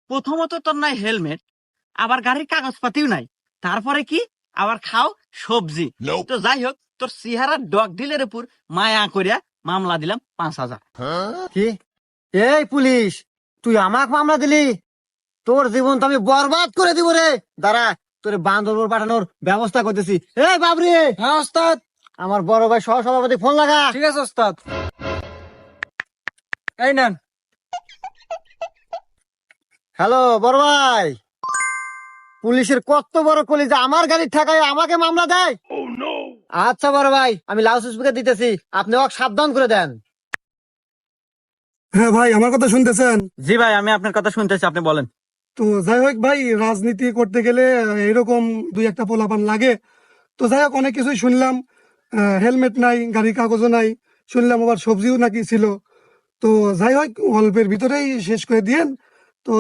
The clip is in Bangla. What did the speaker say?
প্রথমত তোর নাই হেলমেট, আবার গাড়ির কাগজপাতিও নাই, তারপরে কি আবার খাও সবজি। তো যাই হোক, তোর চেহারা ডগ ডিলের উপর মায়া করিয়া মামলা দিলাম 5,000। কি? এই পুলিশ, তুই আমাকে মামলা দিলি? তোর জীবন তো আমি বরবাদ করে দিব রে। দাঁড়া, তোর বান্দরবন পাঠানোর ব্যবস্থা করতেছি। এই বাবরি, হ্যাঁ ওস্তাদ। আমার বড় ভাই সহ সভাপতি ফোন লাগা। ঠিক আছে ওস্তাদ। এই নেন। হ্যালো বড় ভাই, পুলিশের কত বড় কলিজা, আমার গাড়ির ঠেকায় আমাকে মামলা দেয়। আচ্ছা বড় ভাই, আমি লাউড স্পিকার দিতেছি, আপনি ওকে সাবধান করে দেন। হ্যাঁ ভাই, আমার কথা শুনতেছেন? জি ভাই, আমি আপনার কথা শুনতেছি, আপনি বলেন। তো যাই হোক ভাই, রাজনীতি করতে গেলে এরকম দুই একটা পোলাপান লাগে। তো যাই হোক, অনেক কিছুই শুনলাম। হেলমেট নাই, গাড়ির কাগজও নাই, শুনলাম আবার সবজিও নাকি ছিল। তো যাই হোক, অল্পের ভিতরেই শেষ করে দিয়েন। তো